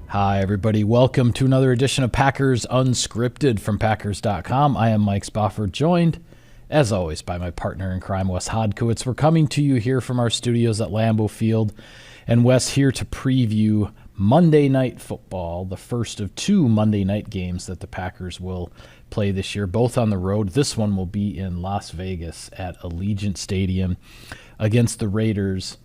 Hi, everybody. Welcome to another edition of Packers Unscripted from Packers.com. I am Mike Spofford, joined, as always, by my partner in crime, Wes Hodkowitz. We're coming to you here from our studios at Lambeau Field, and Wes here to preview Monday Night Football, the first of two Monday night games that the Packers will play this year, both on the road. This one will be in Las Vegas at Allegiant Stadium against the Raiders.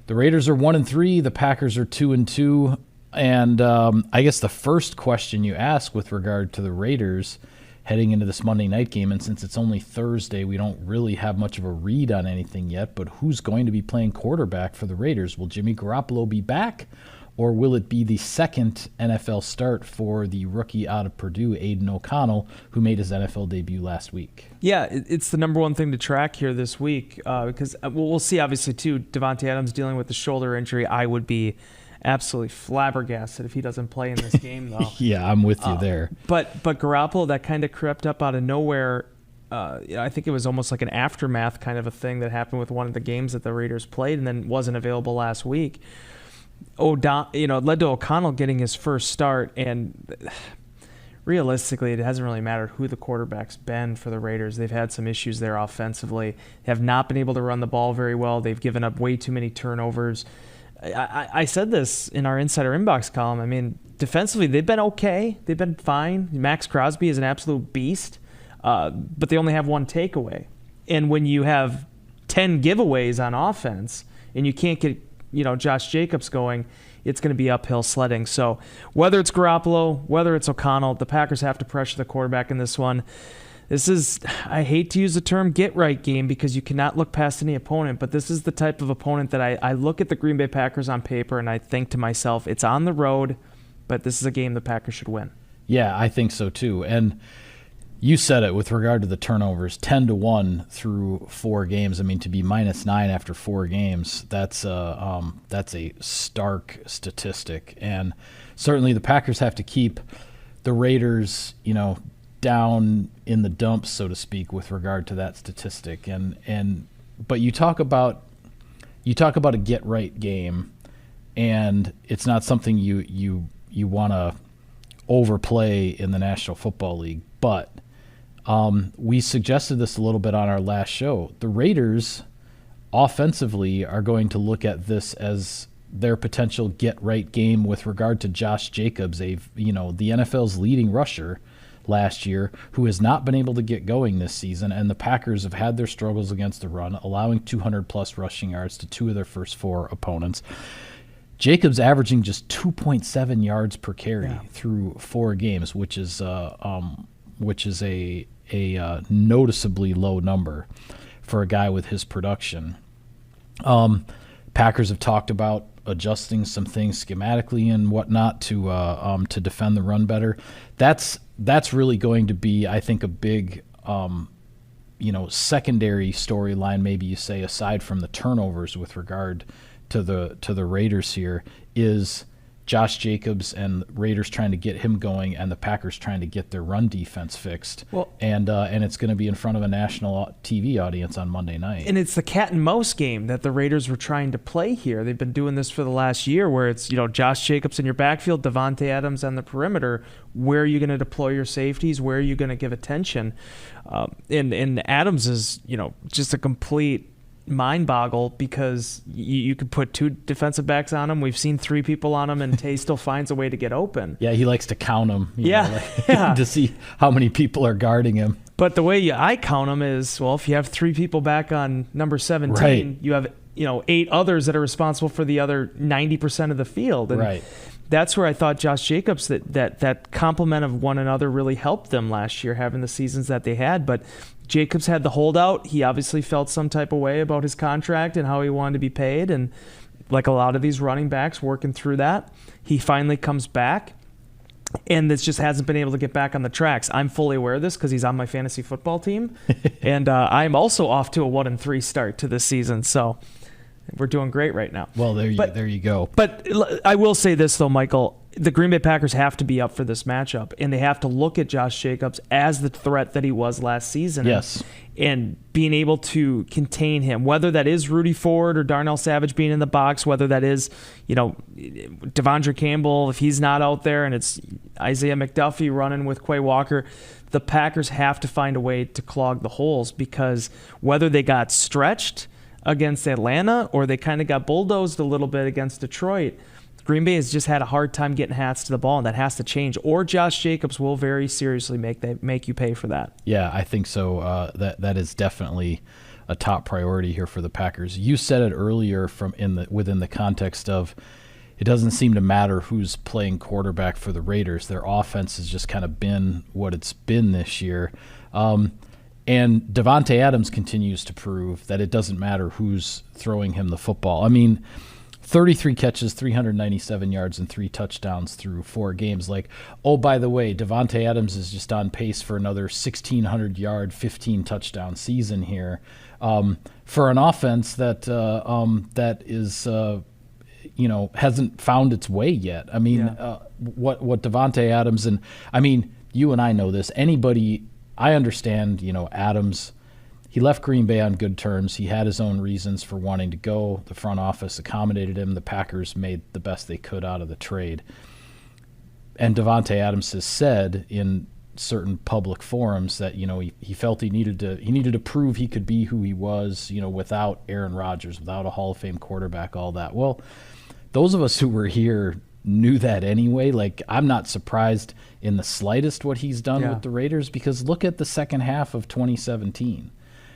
The Raiders are 1-3, the Packers are 2-2. And I guess the first question you ask with regard to the Raiders heading into this Monday night game, and since it's only Thursday, we don't really have much of a read on anything yet, but who's going to be playing quarterback for the Raiders? Will Jimmy Garoppolo be back, or will it be the second NFL start for the rookie out of Purdue, Aiden O'Connell, who made his NFL debut last week? Yeah, it's the number one thing to track here this week because we'll see, obviously, too, Davante Adams dealing with the shoulder injury. I would be absolutely flabbergasted if he doesn't play in this game, though. Yeah, I'm with you there. But Garoppolo, that kind of crept up out of nowhere. I think it was almost like an aftermath kind of a thing that happened with one of the games that the Raiders played and then wasn't available last week. It led to O'Connell getting his first start, and realistically, it hasn't really mattered who the quarterback's been for the Raiders. They've had some issues there offensively. They have not been able to run the ball very well. They've given up way too many turnovers. I said this in our Insider Inbox column. I mean, defensively, they've been okay. They've been fine. Maxx Crosby is an absolute beast, but they only have one takeaway. And when you have 10 giveaways on offense and you can't get Josh Jacobs going, it's going to be uphill sledding. So whether it's Garoppolo, whether it's O'Connell, the Packers have to pressure the quarterback in this one. This is, I hate to use the term get-right game because you cannot look past any opponent, but this is the type of opponent that I look at the Green Bay Packers on paper and I think to myself, it's on the road, but this is a game the Packers should win. Yeah, I think so too. And you said it with regard to the turnovers, 10-1 through 4 games. I mean, to be -9 after 4 games, that's a stark statistic. And certainly the Packers have to keep the Raiders, down in the dumps, so to speak, with regard to that statistic. But you talk about a get right game, and it's not something you want to overplay in the National Football League. But we suggested this a little bit on our last show. The Raiders offensively are going to look at this as their potential get right game with regard to Josh Jacobs, the NFL's leading rusher last year, who has not been able to get going this season, and the Packers have had their struggles against the run, allowing 200-plus rushing yards to 2 of their first 4 opponents. Jacobs averaging just 2.7 yards per carry through 4 games, which is a noticeably low number for a guy with his production. Packers have talked about adjusting some things schematically and whatnot to defend the run better. That's really going to be, I think, a big secondary storyline, maybe you say, aside from the turnovers with regard to the Raiders here, is Josh Jacobs and Raiders trying to get him going, and the Packers trying to get their run defense fixed. Well, and it's going to be in front of a national TV audience on Monday night. And it's the cat and mouse game that the Raiders were trying to play here. They've been doing this for the last year, where it's Josh Jacobs in your backfield, Davante Adams on the perimeter. Where are you going to deploy your safeties? Where are you going to give attention? And Adams is just a complete mind boggle because you could put 2 defensive backs on him. We've seen 3 people on him, and Tay still finds a way to get open. Yeah, he likes to count them. To see how many people are guarding him. But the way I count them is, well, if you have 3 people back on number 17, right, you have 8 others that are responsible for the other 90% of the field. And right. That's where I thought Josh Jacobs, that complement of one another really helped them last year, having the seasons that they had. But Jacobs had the holdout. He obviously felt some type of way about his contract and how he wanted to be paid. And like a lot of these running backs working through that, he finally comes back. And this just hasn't been able to get back on the tracks. I'm fully aware of this because he's on my fantasy football team. And I'm also off to a 1-3 start to this season. So We're doing great right now. Well, there you go. But I will say this, though, Michael. The Green Bay Packers have to be up for this matchup, and they have to look at Josh Jacobs as the threat that he was last season. Yes. And being able to contain him, whether that is Rudy Ford or Darnell Savage being in the box, whether that is, Devondre Campbell, if he's not out there, and it's Isaiah McDuffie running with Quay Walker, the Packers have to find a way to clog the holes, because whether they got stretched against Atlanta or they kind of got bulldozed a little bit against Detroit, Green Bay has just had a hard time getting hats to the ball, and that has to change. Or Josh Jacobs will very seriously make you pay for that. Yeah, I think so. That is definitely a top priority here for the Packers. You said it earlier within the context of it doesn't seem to matter who's playing quarterback for the Raiders. Their offense has just kind of been what it's been this year. And Davante Adams continues to prove that it doesn't matter who's throwing him the football. I mean, 33 catches, 397 yards, and 3 touchdowns through 4 games. By the way, Davante Adams is just on pace for another 1,600-yard, 15-touchdown season here for an offense that is, hasn't found its way yet. I mean, what Davante Adams you and I know this. I understand, Adams. He left Green Bay on good terms. He had his own reasons for wanting to go. The front office accommodated him. The Packers made the best they could out of the trade. And Davante Adams has said in certain public forums that he felt he needed to prove he could be who he was, without Aaron Rodgers, without a Hall of Fame quarterback, all that. Well, those of us who were here knew that anyway. I'm not surprised in the slightest what he's done with the Raiders, because look at the second half of 2017.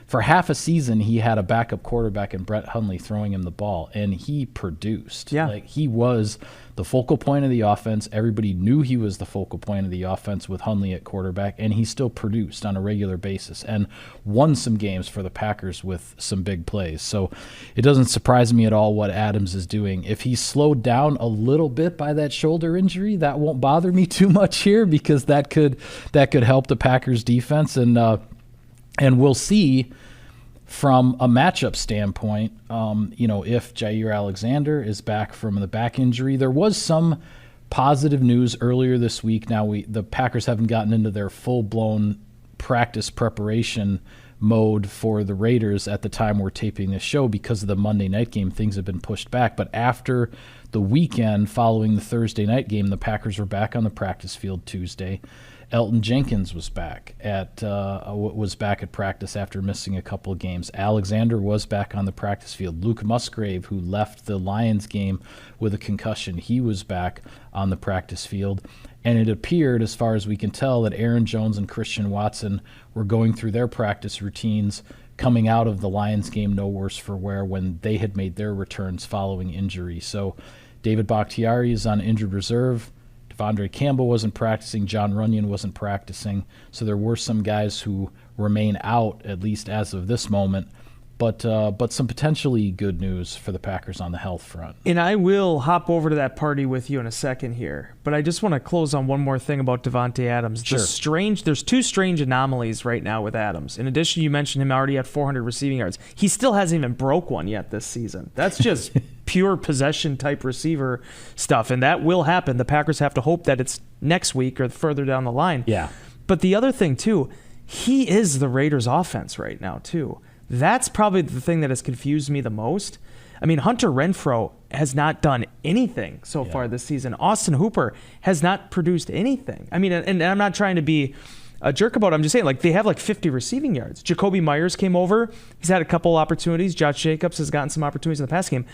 For half a season, he had a backup quarterback in Brett Hundley throwing him the ball, and he produced. Yeah. He was the focal point of the offense. Everybody knew he was the focal point of the offense with Hundley at quarterback, and he still produced on a regular basis and won some games for the Packers with some big plays. So it doesn't surprise me at all what Adams is doing. If he's slowed down a little bit by that shoulder injury, that won't bother me too much here, because that could help the Packers defense, and we'll see from a matchup standpoint, if Jair Alexander is back from the back injury. There was some positive news earlier this week. Now, the Packers haven't gotten into their full-blown practice preparation mode for the Raiders at the time we're taping this show because of the Monday night game. Things have been pushed back. But after the weekend following the Thursday night game, the Packers were back on the practice field Tuesday. Elton Jenkins was back at practice after missing a couple of games. Alexander was back on the practice field. Luke Musgrave, who left the Lions game with a concussion, he was back on the practice field. And it appeared, as far as we can tell, that Aaron Jones and Christian Watson were going through their practice routines coming out of the Lions game no worse for wear when they had made their returns following injury. So David Bakhtiari is on injured reserve. Devondre Campbell wasn't practicing. John Runyon wasn't practicing. So there were some guys who remain out, at least as of this moment. But some potentially good news for the Packers on the health front. And I will hop over to that party with you in a second here. But I just want to close on one more thing about Davante Adams. Sure. There's 2 strange anomalies right now with Adams. In addition, you mentioned him already at 400 receiving yards. He still hasn't even broke one yet this season. That's just pure possession-type receiver stuff, and that will happen. The Packers have to hope that it's next week or further down the line. Yeah. But the other thing, too, he is the Raiders' offense right now, too. That's probably the thing that has confused me the most. I mean, Hunter Renfrow has not done anything so far this season. Austin Hooper has not produced anything. I mean, and I'm not trying to be a jerk about it. I'm just saying, they have 50 receiving yards. Jacoby Myers came over. He's had a couple opportunities. Josh Jacobs has gotten some opportunities in the past game.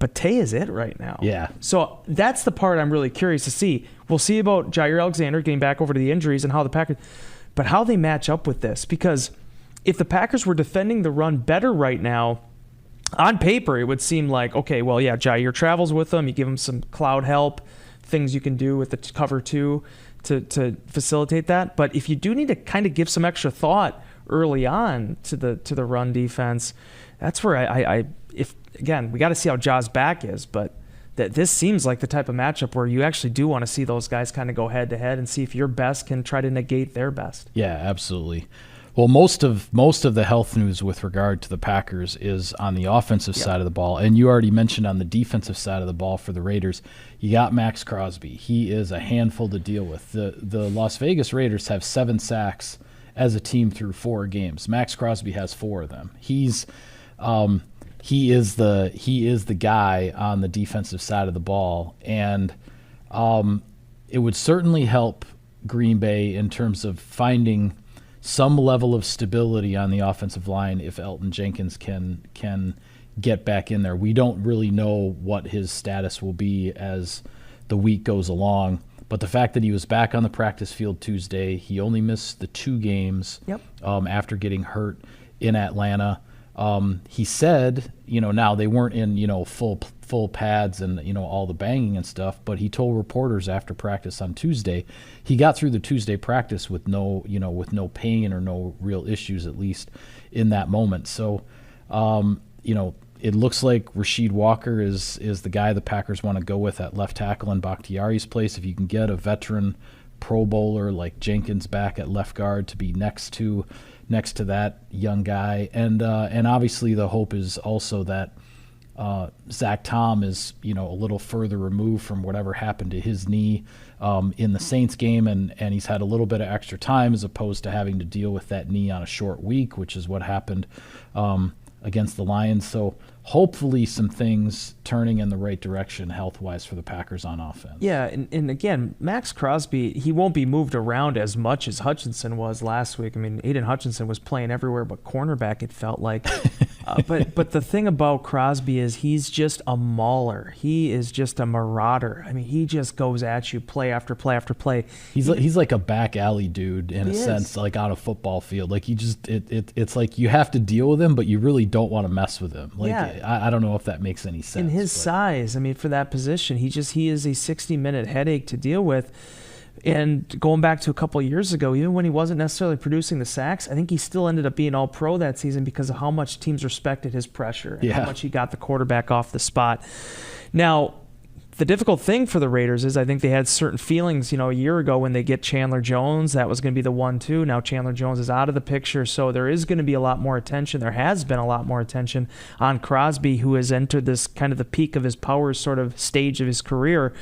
But Tay is it right now. Yeah. So that's the part I'm really curious to see. We'll see about Jair Alexander getting back over to the injuries and how the Packers, but how they match up with this. Because if the Packers were defending the run better right now, on paper it would seem like, okay, well, yeah, Jair travels with them. You give him some cloud help, things you can do with the cover 2 to facilitate that. But if you do need to kind of give some extra thought early on to the run defense, that's where Again, we got to see how Ja's back is, but this seems like the type of matchup where you actually do want to see those guys kind of go head-to-head and see if your best can try to negate their best. Yeah, absolutely. Well, most of the health news with regard to the Packers is on the offensive side of the ball, and you already mentioned on the defensive side of the ball for the Raiders, you got Maxx Crosby. He is a handful to deal with. The Las Vegas Raiders have 7 sacks as a team through 4 games. Maxx Crosby has 4 of them. He is the guy on the defensive side of the ball, and it would certainly help Green Bay in terms of finding some level of stability on the offensive line if Elgton Jenkins can get back in there. We don't really know what his status will be as the week goes along, but the fact that he was back on the practice field Tuesday, he only missed the 2 games after getting hurt in Atlanta. He said, now they weren't in, full pads and, all the banging and stuff, but he told reporters after practice on Tuesday, he got through the Tuesday practice with no pain or no real issues, at least in that moment. So, it looks like Rasheed Walker is the guy the Packers want to go with at left tackle in Bakhtiari's place. If you can get a veteran Pro Bowler like Jenkins back at left guard to be next to that young guy, and obviously the hope is also that Zach Tom is a little further removed from whatever happened to his knee in the Saints game, and he's had a little bit of extra time as opposed to having to deal with that knee on a short week, which is what happened against the Lions. So hopefully some things turning in the right direction health-wise for the Packers on offense. Yeah, and again, Maxx Crosby, he won't be moved around as much as Hutchinson was last week. I mean, Aiden Hutchinson was playing everywhere but cornerback, it felt like. But the thing about Crosby is he's just a mauler. He is just a marauder. I mean, he just goes at you play after play after play. He's like a back alley dude in a sense, like on a football field. Like it's like you have to deal with him, but you really don't want to mess with him. Like I don't know if that makes any sense. In his size, I mean, for that position, he is a 60-minute headache to deal with. And going back to a couple of years ago, even when he wasn't necessarily producing the sacks, I think he still ended up being all-pro that season because of how much teams respected his pressure and how much he got the quarterback off the spot. Now, the difficult thing for the Raiders is I think they had certain feelings, a year ago when they get Chandler Jones, that was going to be the 1-2. Now Chandler Jones is out of the picture, so there is going to be a lot more attention. There has been a lot more attention on Crosby, who has entered this kind of the peak of his powers sort of stage of his career.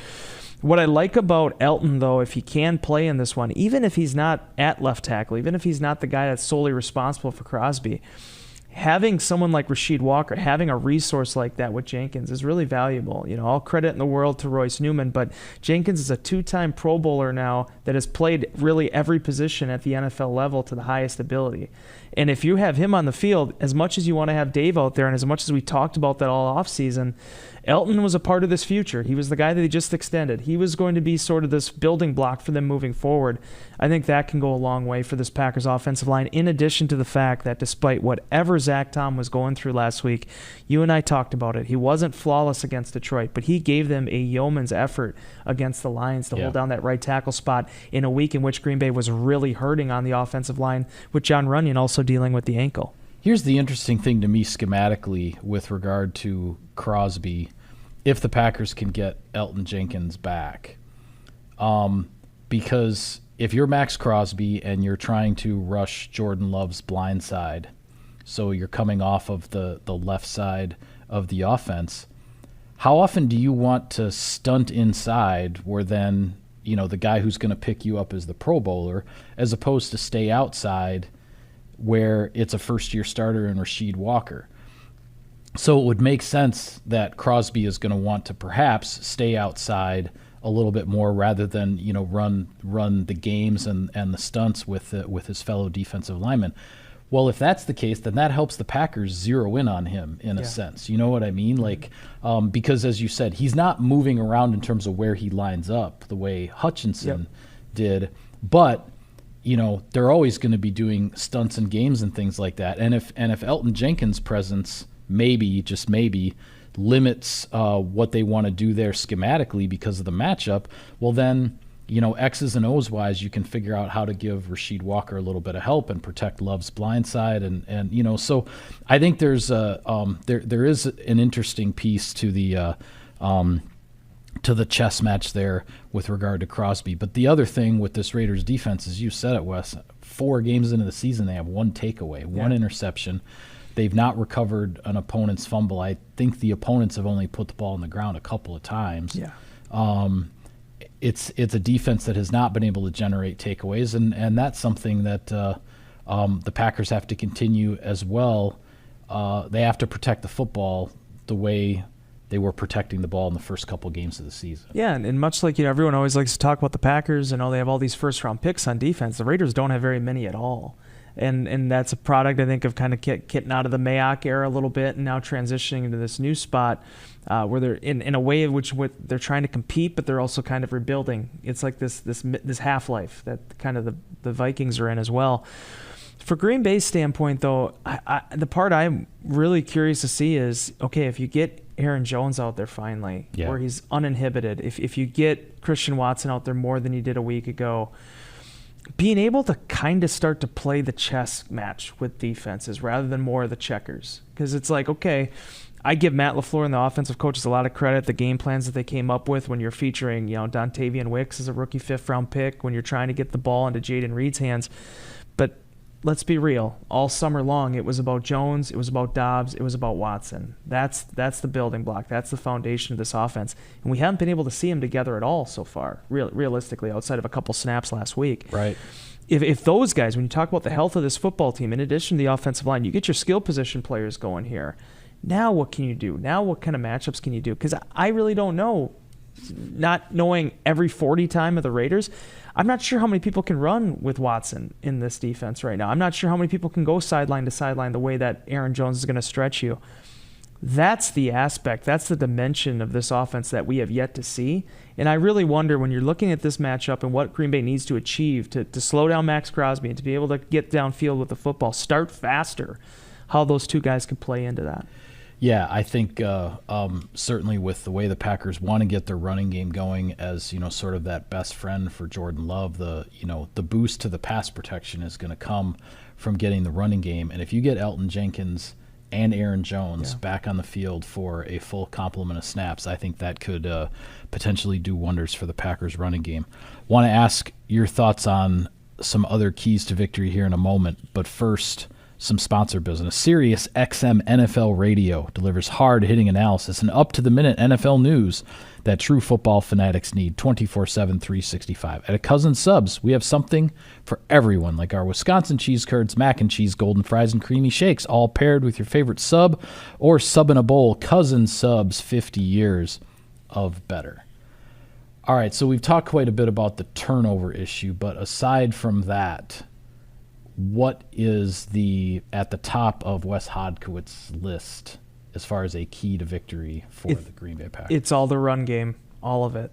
What I like about Elgton, though, if he can play in this one, even if he's not at left tackle, even if he's not the guy that's solely responsible for Crosby, having someone like Rasheed Walker, having a resource like that with Jenkins is really valuable. All credit in the world to Royce Newman, but Jenkins is a 2-time Pro Bowler now that has played really every position at the NFL level to the highest ability. And if you have him on the field, as much as you want to have Dave out there and as much as we talked about that all offseason, Elgton was a part of this future. He was the guy that they just extended. He was going to be sort of this building block for them moving forward. I think that can go a long way for this Packers offensive line, in addition to the fact that despite whatever Zach Tom was going through last week, you and I talked about it. He wasn't flawless against Detroit, but he gave them a yeoman's effort against the Lions to hold down that right tackle spot in a week in which Green Bay was really hurting on the offensive line, with John Runyon also dealing with the ankle. Here's the interesting thing to me schematically with regard to Crosby, if the Packers can get Elgton Jenkins back. Because if you're Maxx Crosby and you're trying to rush Jordan Love's blind side, so you're coming off of the left side of the offense, how often do you want to stunt inside where then, the guy who's going to pick you up is the Pro Bowler, as opposed to stay outside where it's a first-year starter in Rasheed Walker? So it would make sense that Crosby is going to want to perhaps stay outside a little bit more rather than run the games and the stunts with his fellow defensive linemen. Well, if that's the case, then that helps the Packers zero in on him in a sense. You know what I mean? Like, because as you said, he's not moving around in terms of where he lines up the way Hutchinson did, but they're always going to be doing stunts and games and things like that. And if Elgton Jenkins' presence maybe, just maybe, limits what they want to do there schematically because of the matchup, well then, X's and O's wise, you can figure out how to give Rasheed Walker a little bit of help and protect Love's blind side, and so I think there's there is an interesting piece to the to the chess match there with regard to Crosby. But the other thing with this Raiders defense is, you said it, Wes, 4 games into the season, they have 1 takeaway, 1 interception. They've not recovered an opponent's fumble. I think the opponents have only put the ball on the ground a couple of times. Yeah. It's a defense that has not been able to generate takeaways, and that's something that the Packers have to continue as well. They have to protect the football the way they were protecting the ball in the first couple games of the season. Yeah, and much like, everyone always likes to talk about the Packers and they have all these first-round picks on defense. The Raiders don't have very many at all. And that's a product, I think, of kind of getting out of the Mayock era a little bit and now transitioning into this new spot where they're in a way in which they're trying to compete, but they're also kind of rebuilding. It's like this half-life that kind of the Vikings are in as well. For Green Bay's standpoint, though, the part I'm really curious to see is, okay, if you get Aaron Jones out there finally, where he's uninhibited, if you get Christian Watson out there more than you did a week ago, being able to kind of start to play the chess match with defenses rather than more of the checkers. Because it's like, okay, I give Matt LaFleur and the offensive coaches a lot of credit, the game plans that they came up with when you're featuring, Dontavian Wicks as a rookie 5th-round pick, when you're trying to get the ball into Jaden Reed's hands. But let's be real. All summer long, it was about Jones, it was about Dobbs, it was about Watson. That's the building block. That's the foundation of this offense. And we haven't been able to see them together at all so far, realistically, outside of a couple snaps last week. Right. If those guys, when you talk about the health of this football team, in addition to the offensive line, you get your skill position players going here. Now what can you do? Now what kind of matchups can you do? Because I really don't know. Not knowing every 40 time of the Raiders, I'm not sure how many people can run with Watson in this defense right now. I'm not sure how many people can go sideline to sideline the way that Aaron Jones is going to stretch you. That's the aspect, that's the dimension of this offense that we have yet to see. And I really wonder, when you're looking at this matchup and what Green Bay needs to achieve to slow down Maxx Crosby and to be able to get downfield with the football, start faster, how those two guys can play into that. Yeah, I think certainly with the way the Packers want to get their running game going as, sort of that best friend for Jordan Love, the boost to the pass protection is going to come from getting the running game. And if you get Elton Jenkins and Aaron Jones back on the field for a full complement of snaps, I think that could potentially do wonders for the Packers running game. Want to ask your thoughts on some other keys to victory here in a moment, but first, some sponsor business. Sirius XM NFL Radio delivers hard-hitting analysis and up-to-the-minute NFL news that true football fanatics need 24/7, 365. At a Cousin Subs, we have something for everyone, like our Wisconsin cheese curds, mac and cheese, golden fries, and creamy shakes, all paired with your favorite sub or sub in a bowl. Cousin Subs, 50 years of better. All right, so we've talked quite a bit about the turnover issue, but aside from that, what is at the top of Wes Hodkiewitz's list as far as a key to victory for the Green Bay Packers? It's all the run game, all of it.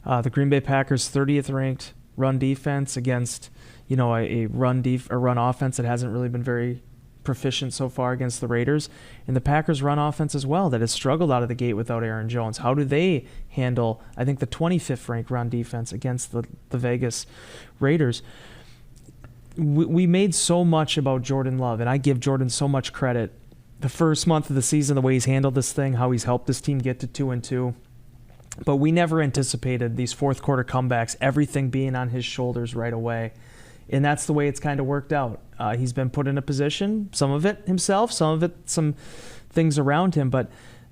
The Green Bay Packers 30th ranked run defense against, a run offense that hasn't really been very proficient so far against the Raiders, and the Packers run offense as well that has struggled out of the gate without Aaron Jones. How do they handle, I think, the 25th ranked run defense against the Vegas Raiders? We made so much about Jordan Love, and I give Jordan so much credit. The first month of the season, the way he's handled this thing, how he's helped this team get to 2-2. But we never anticipated these fourth quarter comebacks, everything being on his shoulders right away. And that's the way it's kind of worked out. He's been put in a position, some of it himself, some of it some things around him, but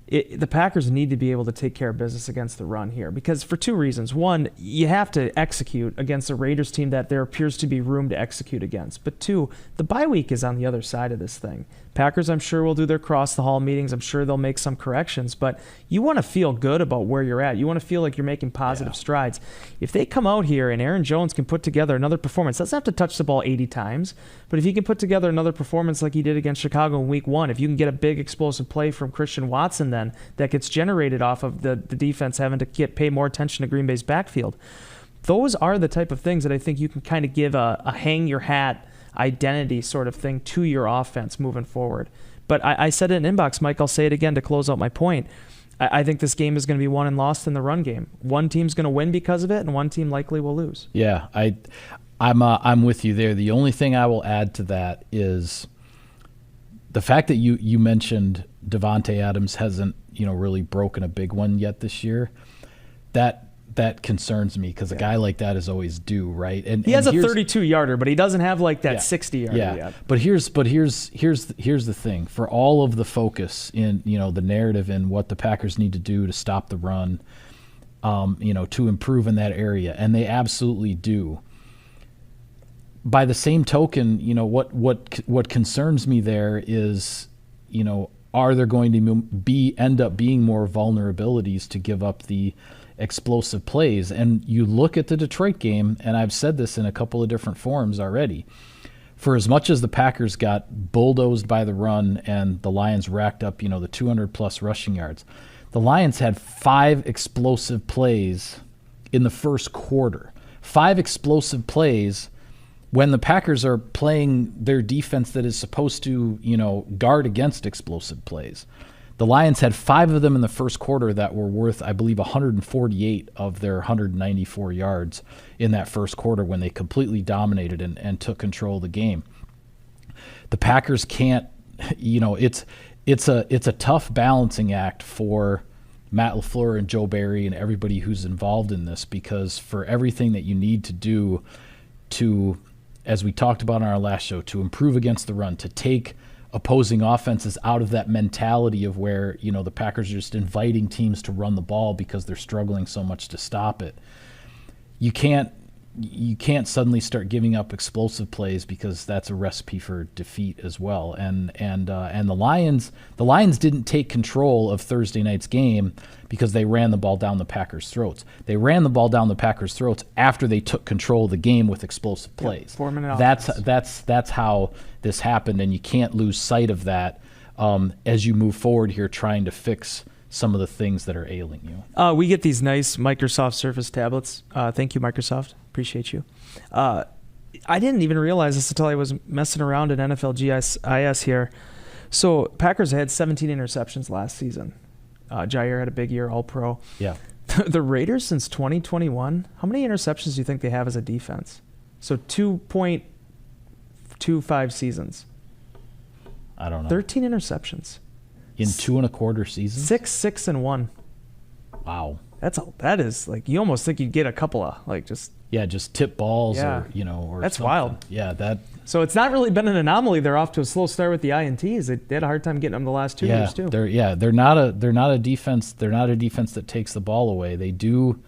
the Packers need to be able to take care of business against the run here, because for 2 reasons. One, you have to execute against a Raiders team that there appears to be room to execute against. But 2, the bye week is on the other side of this thing. Packers, I'm sure, will do their cross-the-hall meetings. I'm sure they'll make some corrections. But you want to feel good about where you're at. You want to feel like you're making positive strides. If they come out here and Aaron Jones can put together another performance, doesn't have to touch the ball 80 times, but if he can put together another performance like he did against Chicago in Week 1, if you can get a big explosive play from Christian Watson then that gets generated off of the defense having to pay more attention to Green Bay's backfield, those are the type of things that I think you can kind of give a hang-your-hat identity sort of thing to your offense moving forward. But I said it in inbox, Mike, I'll say it again to close out my point. I think this game is going to be won and lost in the run game. One team's going to win because of it, and one team likely will lose. Yeah, I'm with you there. The only thing I will add to that is the fact that you mentioned Davante Adams hasn't really broken a big one yet this year. that concerns me because a guy like that is always due, right? And he has a 32-yarder, but he doesn't have like that 60-yarder yet. But here's the thing. For all of the focus in the narrative and what the Packers need to do to stop the run, to improve in that area, and they absolutely do. By the same token, what concerns me there is, are there going to end up being more vulnerabilities to give up the explosive plays? And you look at the Detroit game, and I've said this in a couple of different forums already. For as much as the Packers got bulldozed by the run and the Lions racked up, the 200-plus rushing yards, the Lions had 5 explosive plays in the first quarter. 5 explosive plays when the Packers are playing their defense that is supposed to, guard against explosive plays. The Lions had 5 of them in the first quarter that were worth, I believe, 148 of their 194 yards in that first quarter when they completely dominated and took control of the game. The Packers can't, it's a tough balancing act for Matt LaFleur and Joe Barry and everybody who's involved in this, because for everything that you need to do to, as we talked about on our last show, to improve against the run, to take opposing offenses out of that mentality of where, the Packers are just inviting teams to run the ball because they're struggling so much to stop it. You can't suddenly start giving up explosive plays, because that's a recipe for defeat as well. And the Lions didn't take control of Thursday night's game because they ran the ball down the Packers' throats. They ran the ball down the Packers' throats after they took control of the game with explosive plays. 4-minute That's how this happened, and you can't lose sight of that as you move forward here, trying to fix some of the things that are ailing you. We get these nice Microsoft Surface tablets. Thank you, Microsoft. Appreciate you. I didn't even realize this until I was messing around in NFL GIS here. So Packers had 17 interceptions last season. Jair had a big year, All-Pro. Yeah. The Raiders since 2021, how many interceptions do you think they have as a defense? So 2.25 seasons. I don't know. 13 interceptions. In 2.25 seasons? 6, and 1. Wow. That is like, you almost think you'd get a couple of just tip balls or that's something. wild. Yeah, so it's not really been an anomaly. They're off to a slow start with the INTs. They had a hard time getting them the last 2 years too. They're not a defense. They're not a defense that takes the ball away. They do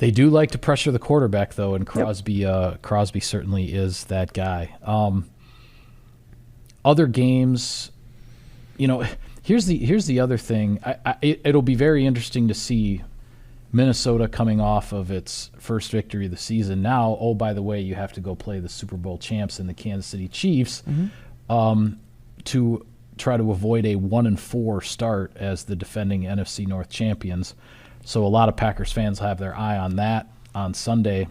like to pressure the quarterback though, and Crosby Crosby certainly is that guy. Other games, here's the other thing. It'll be very interesting to see Minnesota coming off of its first victory of the season. Now, oh, by the way, you have to go play the Super Bowl champs and the Kansas City Chiefs to try to avoid a 1-4 start as the defending NFC North champions. So a lot of Packers fans have their eye on that on Sunday.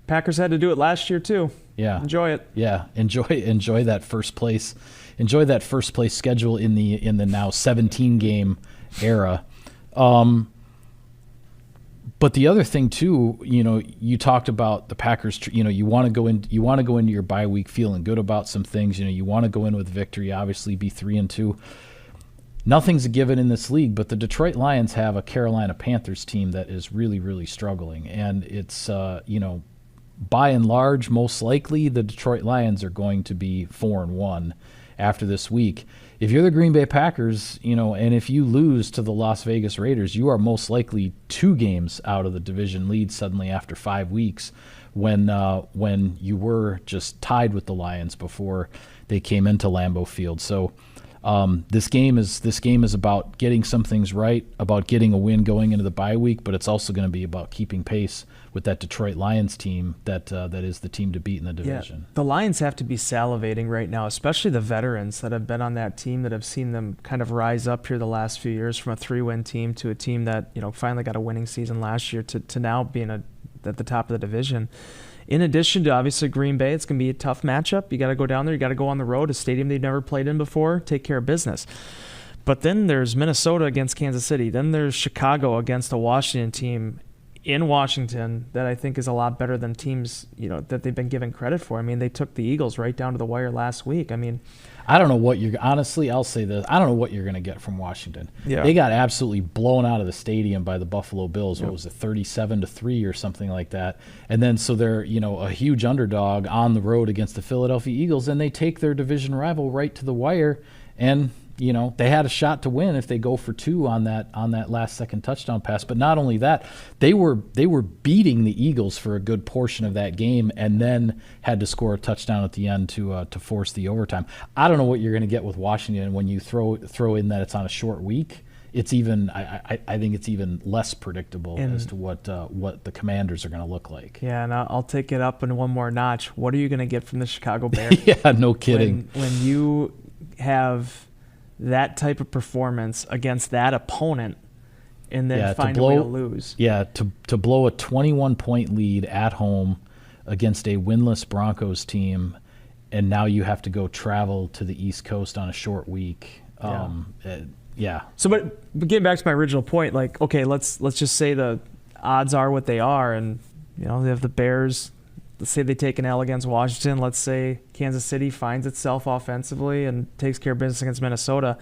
Packers had to do it last year too. Yeah. Enjoy it. Yeah. Enjoy that first place. Enjoy that first place schedule in the now 17 game era. But the other thing too, you talked about the Packers. You want to go into your bye week feeling good about some things. You want to go in with victory. Obviously, be 3-2. Nothing's a given in this league, but the Detroit Lions have a Carolina Panthers team that is really, really struggling, and it's by and large, most likely the Detroit Lions are going to be 4-1 after this week. If you're the Green Bay Packers, and if you lose to the Las Vegas Raiders, you are most likely 2 games out of the division lead suddenly after 5 weeks, when you were just tied with the Lions before they came into Lambeau Field. So this game is about getting some things right, about getting a win going into the bye week, but it's also going to be about keeping pace with that Detroit Lions team that is the team to beat in the division. Yeah, the Lions have to be salivating right now, especially the veterans that have been on that team, that have seen them kind of rise up here the last few years from a 3-win team to a team that finally got a winning season last year to now being at the top of the division. In addition to obviously Green Bay, it's going to be a tough matchup. You got to go down there. You got to go on the road, a stadium they've never played in before, take care of business. But then there's Minnesota against Kansas City. Then there's Chicago against a Washington team in Washington that I think is a lot better than teams, that they've been given credit for. I mean, they took the Eagles right down to the wire last week. I mean, I don't know what honestly, I'll say this. I don't know what you're going to get from Washington. Yeah. They got absolutely blown out of the stadium by the Buffalo Bills. Yep. What was it, 37-3 or something like that? And then so they're, a huge underdog on the road against the Philadelphia Eagles, and they take their division rival right to the wire. And, they had a shot to win if they go for 2 on that last second touchdown pass. But not only that, they were beating the Eagles for a good portion of that game, and then had to score a touchdown at the end to force the overtime. I don't know what you're going to get with Washington when you throw in that it's on a short week. It's even I think it's even less predictable as to what the Commanders are going to look like. Yeah, and I'll take it up in one more notch. What are you going to get from the Chicago Bears? Yeah, no kidding. When you have that type of performance against that opponent and then find a way to lose. Yeah, to blow a 21-point lead at home against a winless Broncos team, and now you have to go travel to the East Coast on a short week. Yeah. So, but getting back to my original point, like, okay, let's just say the odds are what they are, and they have the Bears. Let's say they take an L against Washington. Let's say Kansas City finds itself offensively and takes care of business against Minnesota.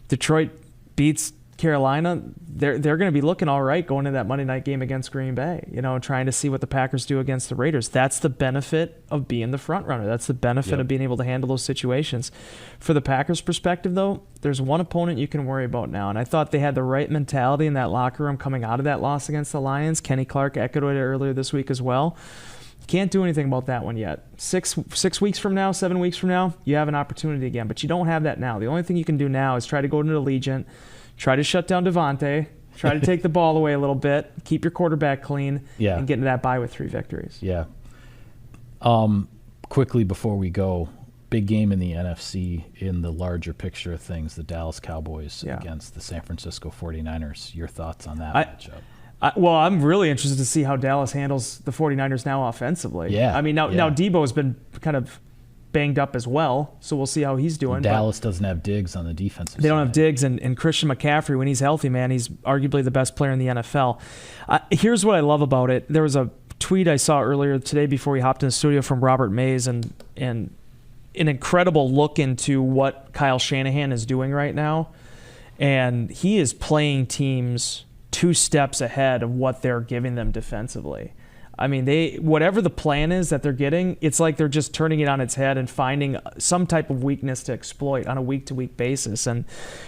Detroit beats Carolina. They're going to be looking all right going into that Monday night game against Green Bay, trying to see what the Packers do against the Raiders. That's the benefit of being the front runner. That's the benefit of being able to handle those situations. For the Packers' perspective, though, there's one opponent you can worry about now, and I thought they had the right mentality in that locker room coming out of that loss against the Lions. Kenny Clark echoed it earlier this week as well. Can't do anything about that one yet. 6 weeks from now, 7 weeks from now, you have an opportunity again, but you don't have that now. The only thing you can do now is try to go into Allegiant, try to shut down Davante, try to take the ball away a little bit, keep your quarterback clean, and get into that bye with 3 victories. Yeah. Quickly before we go, big game in the NFC in the larger picture of things, the Dallas Cowboys against the San Francisco 49ers. Your thoughts on that matchup? Well, I'm really interested to see how Dallas handles the 49ers now offensively. Yeah. I mean, now Debo's been kind of banged up as well, so we'll see how he's doing. Dallas doesn't have Diggs on the defensive side. They don't have Diggs, and Christian McCaffrey, when he's healthy, man, he's arguably the best player in the NFL. Here's what I love about it. There was a tweet I saw earlier today before we hopped in the studio from Robert Mays, and an incredible look into what Kyle Shanahan is doing right now. And he is playing teams 2 steps ahead of what they're giving them defensively. I mean, whatever the plan is that they're getting, it's like they're just turning it on its head and finding some type of weakness to exploit on a week-to-week basis. And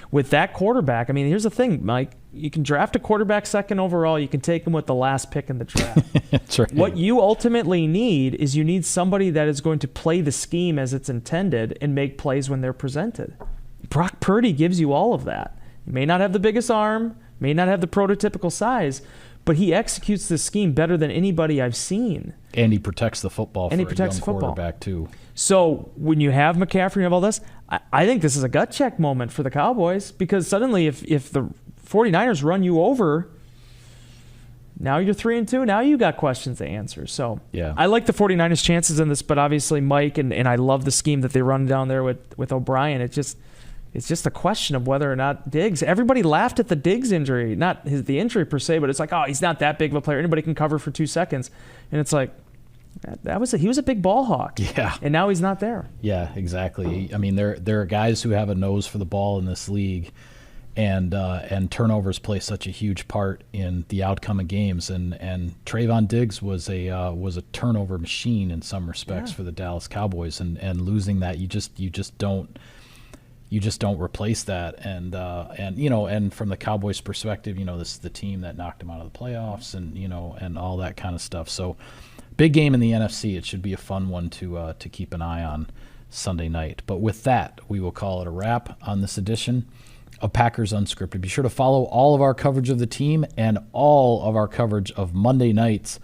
with that quarterback, I mean, here's the thing, Mike. You can draft a quarterback 2nd overall. You can take him with the last pick in the draft. That's right. What you ultimately need is you need somebody that is going to play the scheme as it's intended and make plays when they're presented. Brock Purdy gives you all of that. He may not have the biggest arm, may not have the prototypical size, but he executes the scheme better than anybody I've seen. And he protects the football for a young quarterback, too. So when you have McCaffrey and have all this, I think this is a gut check moment for the Cowboys, because suddenly if the 49ers run you over, now you're 3-2. Now you got questions to answer. So I like the 49ers' chances in this, but obviously Mike, and I love the scheme that they run down there with O'Brien. It's just a question of whether or not Diggs. Everybody laughed at the Diggs injury, not the injury per se, but it's like, oh, he's not that big of a player. Anybody can cover for 2 seconds, and it's like he was a big ball hawk. Yeah, and now he's not there. Yeah, exactly. I mean, there are guys who have a nose for the ball in this league, and turnovers play such a huge part in the outcome of games. And Trayvon Diggs was a turnover machine in some respects for the Dallas Cowboys, and losing that, you just don't replace that. And from the Cowboys' perspective, this is the team that knocked them out of the playoffs, and all that kind of stuff. So big game in the NFC. It should be a fun one to keep an eye on Sunday night. But with that, we will call it a wrap on this edition of Packers Unscripted. Be sure to follow all of our coverage of the team and all of our coverage of Monday night's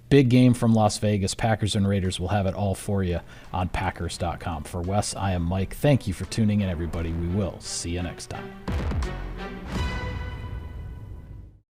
big game from Las Vegas. Packers and Raiders. We'll have it all for you on Packers.com. For Wes, I am Mike. Thank you for tuning in, everybody. We will see you next time.